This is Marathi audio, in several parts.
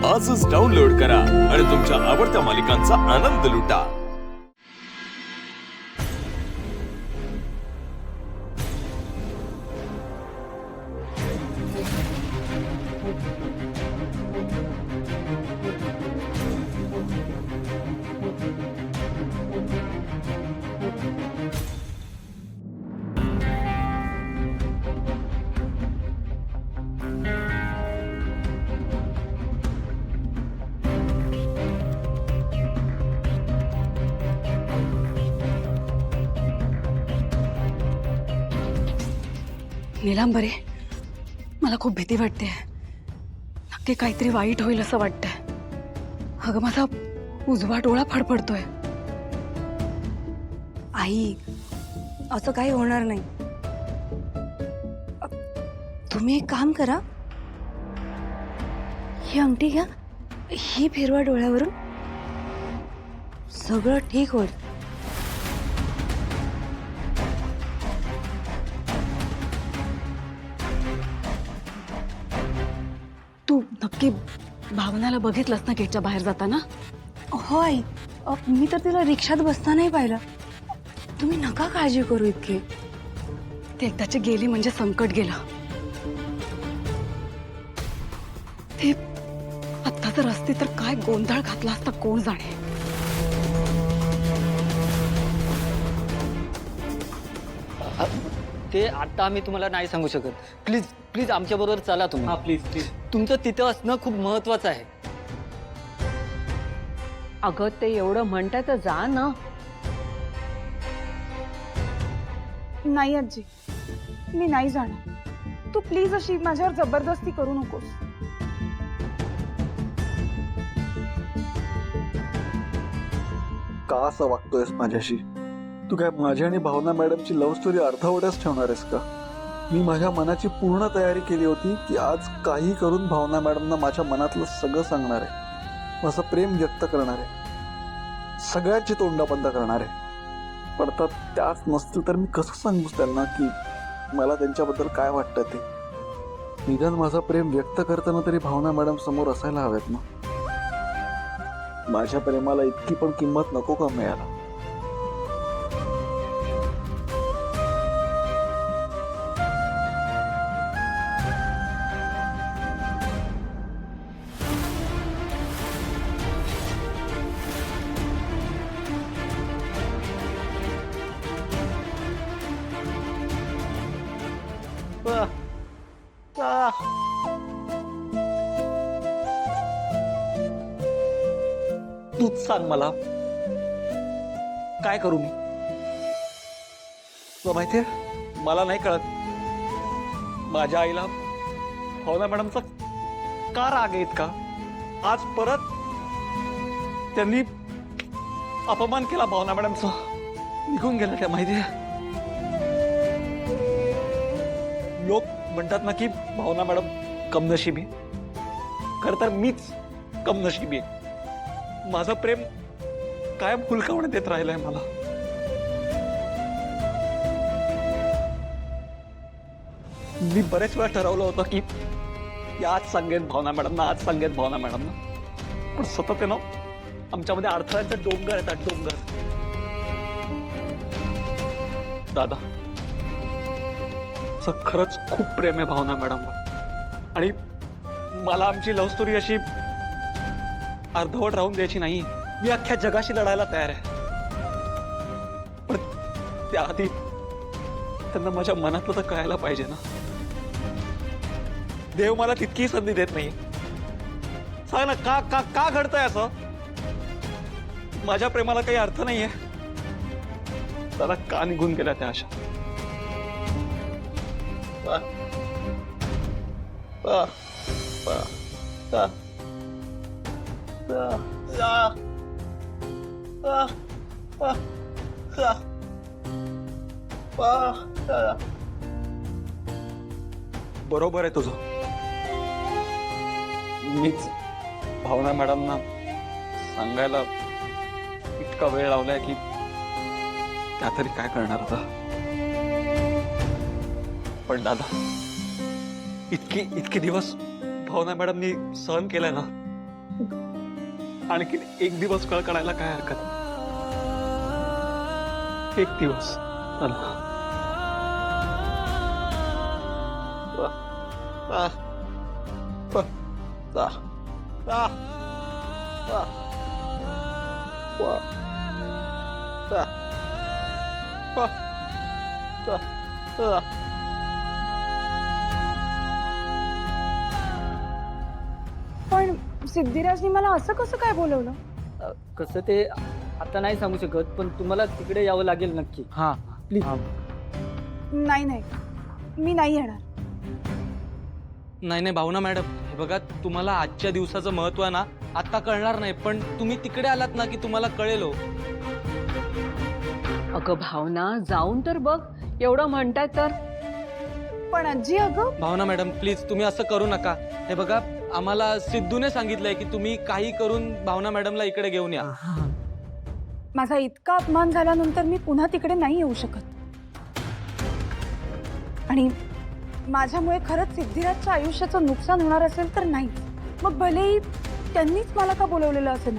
आजच डाउनलोड करा आणि तुमच्या आवडत्या मालिकांचा आनंद लुटा। नीलांबरे, मला खूप भीती वाटते। नक्की काहीतरी वाईट होईल असं वाटतंय। अगं माझा उजवा डोळा फडफडतोय। आई, असं काही होणार नाही। तुम्ही एक काम करा, ही अंगठी घ्या, ही फिरवा डोळ्यावरून, सगळं ठीक होईल। तू नक्की भावनाला बघितलंस ना गेटच्या बाहेर जाताना? हो आई, मी तर तिला रिक्षात बसतानाही पाहिलं। तुम्ही नका काळजी करू इतकी। ती एकदाची गेली म्हणजे संकट गेलं। ते आता जर असते तर काय गोंधळ घातला असता कोण जाणे। ते आता आम्ही तुम्हाला नाही सांगू शकत। प्लीज प्लीज आमच्या बरोबर चला तुम्ही। हा प्लीज प्लीज। तुमचं तिथं असणं खूप महत्वाचं आहे। अगं ते एवढं म्हणताय तर जा ना। नाही आजी, मी नाही जाणार। तू प्लीज अशी माझ्यावर जबरदस्ती करू नकोस। का असं वागतोयस माझ्याशी? तू काय माझी आणि भावना मॅडमची लव्ह स्टोरी अर्धवटच ठेवणार आहेस का? मी माझ्या मनाची पूर्ण तयारी केली होती की आज काही करून भावना मॅडमना माझ्या मनातलं सगळं सांगणार आहे, माझं प्रेम व्यक्त करणार आहे, सगळ्यांची तोंड बंद करणार आहे। पण आता त्याच नसतील तर मी कसं सांगूच त्यांना की मला त्यांच्याबद्दल काय वाटतं ते? निदान माझं प्रेम व्यक्त करताना तरी भावना मॅडम समोर असायला हवेत ना। माझ्या प्रेमाला इतकी पण किंमत नको का मिळायला? तूच सांग मला, काय करू मी? तुला माहितीये, मला नाही कळत माझ्या आईला भावना मॅडमचा का राग आहे इतका। आज परत त्यांनी अपमान केला भावना मॅडमचा, निघून गेला त्या। माहितीये, लोक म्हणतात ना की भावना मॅडम कमनशिबी, खरं तर मीच कमनशिबी आहे। माझं प्रेम कायम हुलकावण्यात देत राहिलंय मला। मी बरेच वेळा ठरवलं होतं की आज सांगेन भावना मॅडमना, आज सांगेन भावना मॅडमना, पण सतत आहे ना आमच्यामध्ये अडथळ्यांचे डोंगर येतात, डोंगर। दादा, असं खरंच खूप प्रेम आहे भावना मॅडमवर, आणि मला आमची लव्ह स्टोरी अशी अर्धवट राहून द्यायची नाही। मी अख्ख्या जगाशी लढायला तयार आहे, पण त्याआधी त्यांना माझ्या मनातलं तर कळायला पाहिजे ना। देव मला तितकी संधी देत नाही। सांग ना, का का का घडतंय असं? माझ्या प्रेमाला काही अर्थ नाहीये? त्याला का निघून गेल्या त्या आशा? बरोबर आहे तुझं। मीच भावना मॅडमना सांगायला इतका वेळ लावलाय की त्या तरी काय करणार आता। पण दादा, इतके दिवस भावना मॅडमनी सहन केलंय ना, आणखी एक दिवस कळकळायला काय हरकत नाही. एक दिवस चला. पण सिद्धिराजनी मला असं कसं काय बोलवलं? कसं ते आता नाही सांगू शकत, पण तुम्हाला तिकडे यावं लागेल नक्की. हा प्लीज. नाही नाही, मी नाही येणार. नाही नाही भावना मॅडम, हे बघा तुम्हाला आजच्या दिवसाचं महत्व आहे ना आता कळणार नाही, पण तुम्ही तिकडे आलात ना की तुम्हाला कळेल हो. अगं भावना, जाऊन तर बघ, एवढं म्हणताय तर. पण आजी अगं, भावना मॅडम प्लीज तुम्ही असं करू नका. हे बघा आम्हाला सिद्धूने सांगितलंय की तुम्ही काही करून भावना मॅडमला इकडे घेऊन या. माझा इतका अपमान झाल्यानंतर मी पुन्हा तिकडे नाही येऊ शकत. आणि माझ्यामुळे खरंच सिद्धिराजच्या आयुष्याचं नुकसान होणार असेल तर नाही, मग भलेही त्यांनीच मला का बोलवलेलं असेल.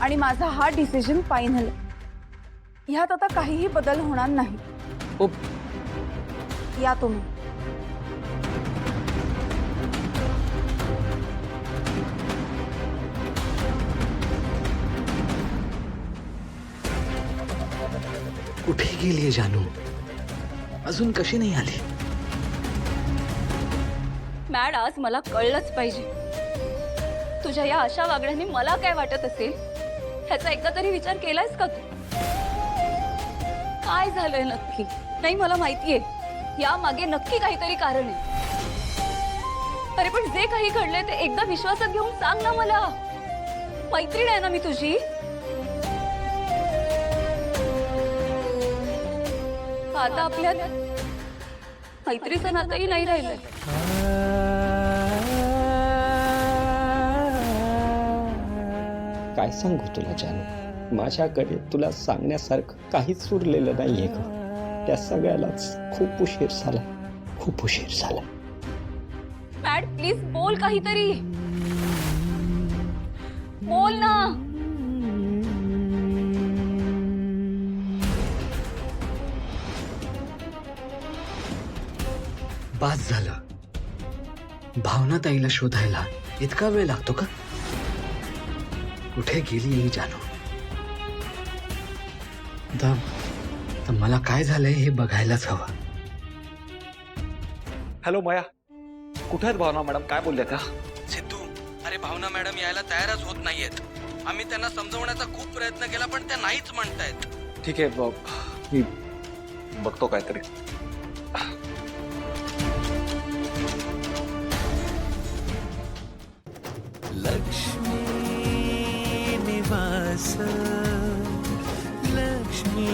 आणि माझा हा डिसिजन फायनल. ह्यात आता काहीही बदल होणार नाही. ओ, या तुम्ही. कुठे गेली जानू? अजून कशी नाही आली? मॅड, आज मला कळलंच पाहिजे. तुझ्या या अशा वागण्याने मला काय वाटत असेल ह्याचा एकदा तरी विचार केलायस का तू? काय झालंय नक्की? नाही, मला माहितीये या मागे नक्की काहीतरी कारण आहे. अरे पण जे काही घडलंय ते एकदा विश्वासात घेऊन सांग ना मला. मैत्रीण आहे ना मी तुझी. आता आपल्या मैत्रीचं नातंही नाही राहिलंय. काय सांगू तुला जानू, माझ्याकडे तुला सांगण्यासारखं काहीच उरलेलं नाहीये ग. त्या सगळ्यालाच खूप उशीर झाला, खूप उशीर झाला. मॅड, प्लीज बोल काहीतरी. बोल ना. बास झालं. भावना ताईला शोधायला इतका वेळ लागतो का? कुठे गेली ही जानू? तर मला काय झालंय हे बघायलाच हवं. हॅलो माया, कुठे आहेत भावना मॅडम? काय बोलल्या त्या? सिद्धू, अरे भावना मॅडम यायला तयारच होत नाहीयेत. आम्ही त्यांना समजवण्याचा खूप प्रयत्न केला पण त्या नाहीच म्हणतायत. ठीक आहे, मी बघतो काहीतरी. लक्ष्मी निवास, लक्ष्मी